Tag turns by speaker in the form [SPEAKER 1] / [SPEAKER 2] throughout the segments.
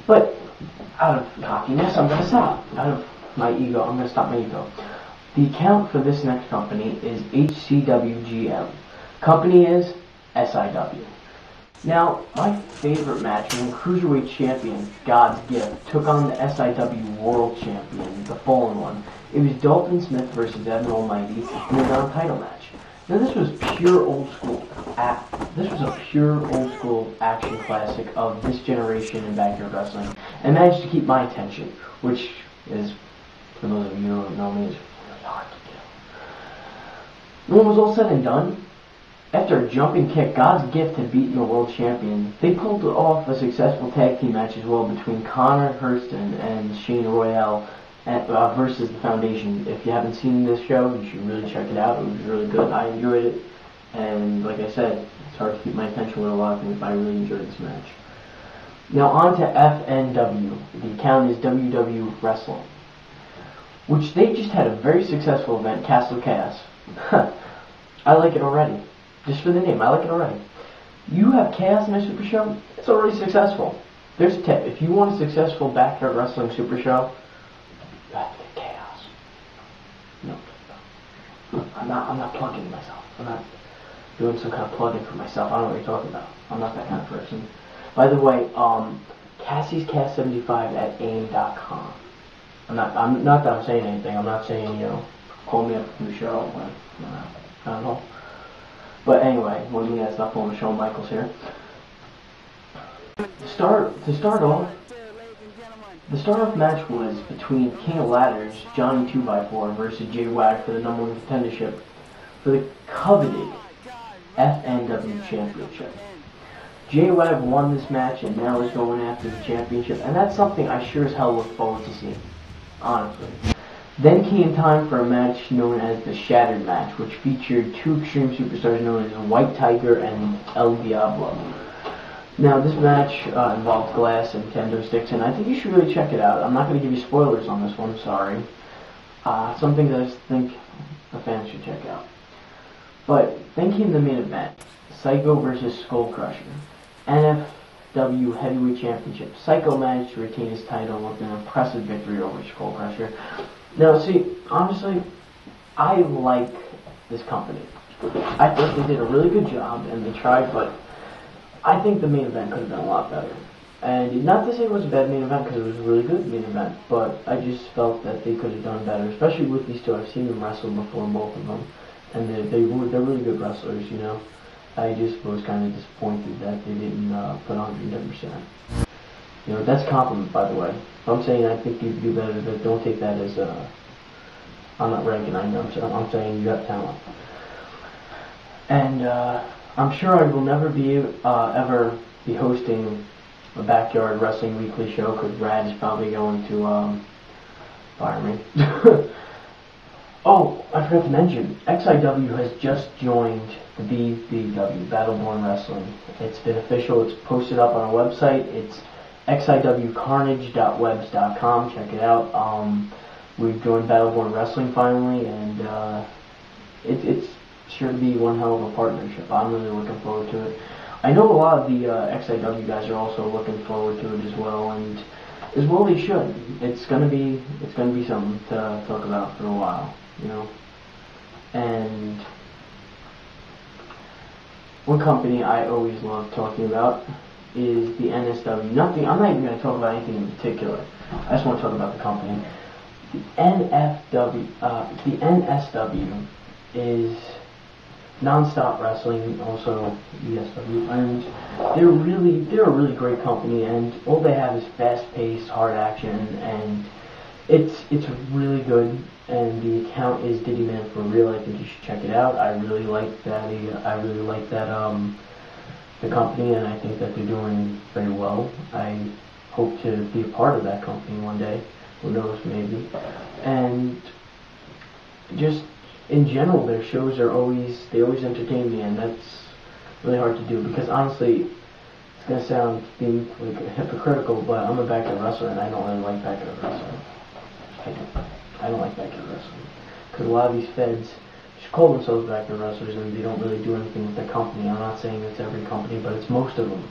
[SPEAKER 1] But out of cockiness, I'm going to stop. Out of my ego, I'm going to stop my ego. The account for this next company is HCWGM. Company is SIW. Now, my favorite match when Cruiserweight Champion, God's Gift, took on the SIW World Champion, the Fallen One. It was Dalton Smith versus Evan Almighty in a non-title match. Now, this was pure old school. This was a pure old school action classic of this generation in backyard wrestling, and managed to keep my attention, which is, for those of you who don't know me, is really hard to do. When it was all said and done, after a jumping kick, God's Gift had beaten the world champion. They pulled off a successful tag team match as well between Connor Hurston and Shane Royale versus the Foundation. If you haven't seen this show, you should really check it out. It was really good. I enjoyed it. And like I said, it's hard to keep my attention with a lot of things, but I really enjoyed this match. Now on to FNW. The account is WW Wrestling, which they just had a very successful event, Castle Chaos. I like it already. Just for the name, I like it already. You have Chaos in a super show, it's already successful. There's a tip. If you want a successful backyard wrestling super show, you have to get Chaos. No. I'm not plugging myself. I'm not doing some kind of plug-in for myself. I don't know what you're talking about. I'm not that kind of person. By the way, Cassias Cast75 at AIM.com. I'm not that I'm saying anything. I'm not saying, call me up for the show. I don't know. But anyway, when we had stuff on the show, Michael's here. The start off match was between King of Ladders, Johnny 2x4 versus J-Wag for the #1 contendership for the coveted FNW Championship. J-Wag won this match and now is going after the championship, and that's something I sure as hell look forward to seeing, honestly. Then came time for a match known as the Shattered Match, which featured two Extreme Superstars known as White Tiger and El Diablo. Now, this match involved glass and kendo sticks, and I think you should really check it out. I'm not going to give you spoilers on this one, sorry. Something that I think the fans should check out. But then came the main event, Psycho versus Skull Crusher, NFW Heavyweight Championship. Psycho managed to retain his title with an impressive victory over Skull Crusher. Now, see, honestly, I like this company. I think they did a really good job, and they tried, but I think the main event could have been a lot better. And not to say it was a bad main event, because it was a really good main event, but I just felt that they could have done better, especially with these two. I've seen them wrestle before, both of them, and they're really good wrestlers, I just was kind of disappointed that they didn't put on 110%. That's a compliment, by the way. If I'm saying I think you could do better, but don't take that as I'm not ranking. I'm saying you have talent. And I'm sure I will never be ever be hosting a backyard wrestling weekly show, because Brad is probably going to fire me. Oh, I forgot to mention, XIW has just joined the BYW, Battleborn Wrestling. It's been official. It's posted up on our website. It's xiwcarnage.webs.com. Check it out. We've joined Battleborn Wrestling finally, and it's sure to be one hell of a partnership. I'm really looking forward to it. I know a lot of the XIW guys are also looking forward to it as well, and as well they should. It's gonna be something to talk about for a while, And one company I always love talking about is the NSW. I'm not even going to talk about anything in particular. I just want to talk about the company. The NSW is Non-Stop Wrestling, also ESW, and they're a really great company, and all they have is fast-paced, hard action, and it's really good. And the account is Diddy Man for Real. I think you should check it out. I really like that. The company, and I think that they're doing very well. I hope to be a part of that company one day. Who knows, maybe. And just in general, their shows they always entertain me, and that's really hard to do, because honestly, it's gonna sound being like hypocritical, but I'm a backyard wrestler, and I don't really like backyard wrestling. I don't like backyard wrestling, because a lot of these feds just call themselves backyard wrestlers, and they don't really do anything with the company. I'm not saying it's every company, but it's most of them.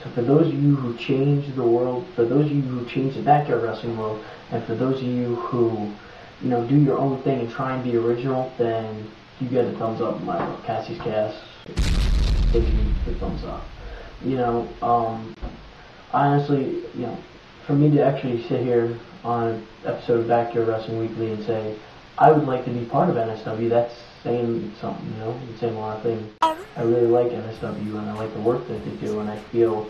[SPEAKER 1] So for those of you who changed the world, for those of you who changed the backyard wrestling world, and for those of you who, do your own thing and try and be original, then you get a thumbs up in my book. Cassias gives you the thumbs up. Honestly, for me to actually sit here on an episode of Backyard Wrestling Weekly and say, I would like to be part of NSW, that's saying something, it's saying a lot of things. I really like NSW and I like the work that they do, and I feel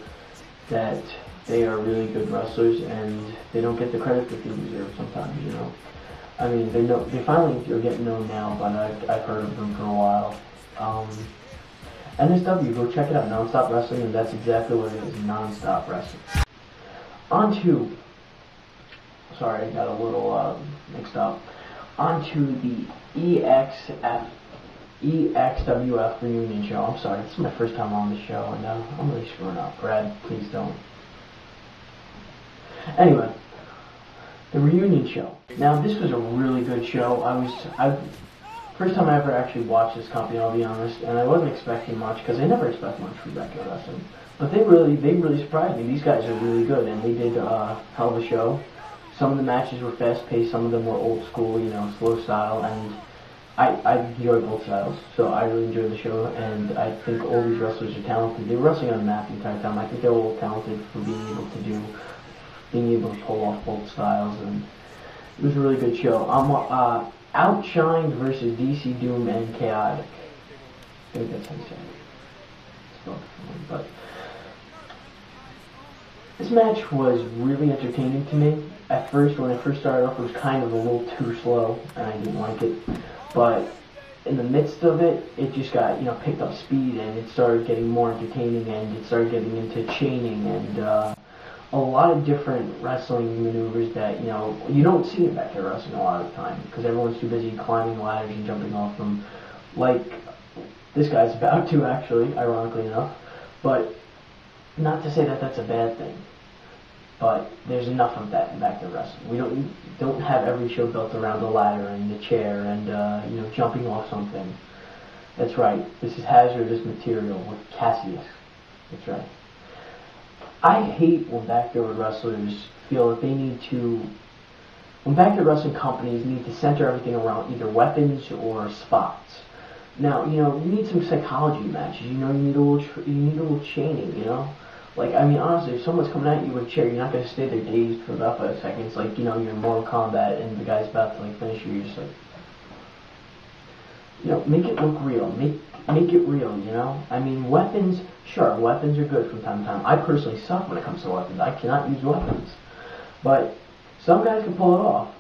[SPEAKER 1] that they are really good wrestlers and they don't get the credit that they deserve sometimes, I mean, they finally are getting known now, but I've heard of them for a while. NSW, go check it out, Non-Stop Wrestling, and that's exactly what it is, Non-Stop Wrestling. Sorry, I got a little mixed up. On to the EXWF reunion show. I'm sorry, this is my first time on the show, and I'm really screwing up. Brad, please don't. Anyway, the reunion show. Now, this was a really good show. First time I ever actually watched this company, I'll be honest, and I wasn't expecting much, because I never expect much from Backyard Wrestling. But they really surprised me. These guys are really good, and they did a hell of a show. Some of the matches were fast-paced, some of them were old school, slow style, and I enjoy both styles, so I really enjoyed the show, and I think all these wrestlers are talented. They were wrestling on the map the entire time. I think they're all talented for being able to pull off both styles, and it was a really good show. Outshined versus DC Doom and Chaotic. I think that's how you say it. But this match was really entertaining to me. At first, when I first started off, it was kind of a little too slow, and I didn't like it. But in the midst of it, it just got, picked up speed, and it started getting more entertaining, and it started getting into chaining, and a lot of different wrestling maneuvers that, you don't see in backyard wrestling a lot of the time, because everyone's too busy climbing ladders and jumping off them, like this guy's about to, actually, ironically enough. But not to say that that's a bad thing, but there's enough of that in backyard wrestling. We don't have every show built around a ladder and a chair and, jumping off something. That's right, this is hazardous material with Cassias. That's right. I hate when backyard wrestlers feel that when backyard wrestling companies need to center everything around either weapons or spots. Now, you need some psychology matches, you need a little chaining, Like, I mean, honestly, if someone's coming at you with a chair, you're not going to stay there dazed for about 5 seconds, like, you're in Mortal Kombat and the guy's about to, finish you, you're just like, make it look real, make it real, I mean, weapons, sure, weapons are good from time to time. I personally suck when it comes to weapons. I cannot use weapons. But some guys can pull it off.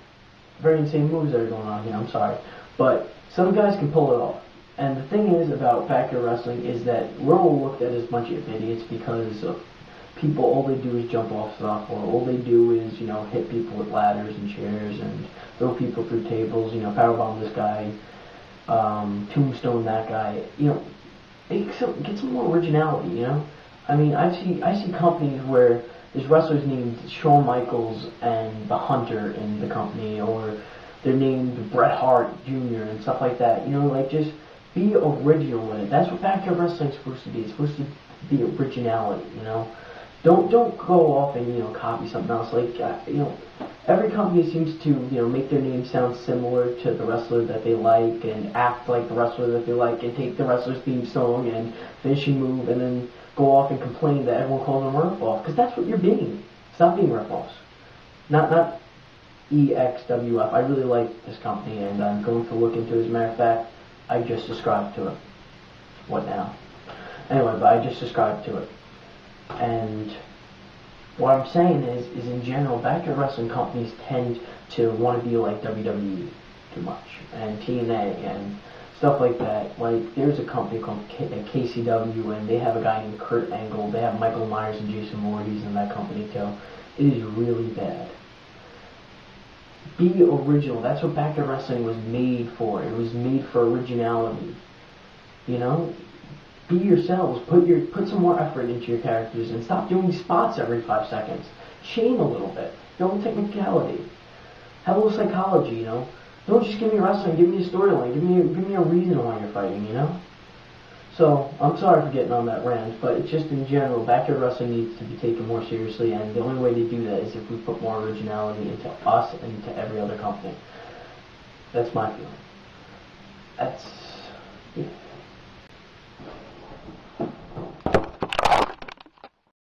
[SPEAKER 1] Very insane moves that are going on here, I'm sorry. But some guys can pull it off. And the thing is about backyard wrestling is that we're all looked at as a bunch of idiots because people, all they do is jump off stuff, or all they do is, hit people with ladders and chairs and throw people through tables, powerbomb this guy, tombstone that guy, get some more originality, I mean, I see companies where there's wrestlers named Shawn Michaels and The Hunter in the company, or they're named Bret Hart Jr. and stuff like that, just be original with it. That's what backyard wrestling is supposed to be. It's supposed to be originality, Don't go off and, copy something else. Like, every company seems to, make their name sound similar to the wrestler that they like and act like the wrestler that they like and take the wrestler's theme song and finishing move and then go off and complain that everyone calls them a ripoff. Because that's what you're being. Stop being ripoffs. Not EXWF. I really like this company, and I'm going to look into it. As a matter of fact, I just subscribed to it. What now? Anyway, but I just subscribed to it. And what I'm saying is in general, backyard wrestling companies tend to want to be like WWE too much, and TNA and stuff like that. Like, there's a company called KCW, and they have a guy named Kurt Angle. They have Michael Myers and Jason Voorhees in that company too. It is really bad. Be original. That's what backyard wrestling was made for. It was made for originality. Be yourselves. Put some more effort into your characters and stop doing spots every 5 seconds. Shame a little bit. Don't technicality. Have a little psychology, Don't just give me wrestling. Give me a storyline. Give me a reason why you're fighting, So, I'm sorry for getting on that rant, but it's just in general, backyard wrestling needs to be taken more seriously, and the only way to do that is if we put more originality into us and into every other company. That's my feeling. That's, yeah.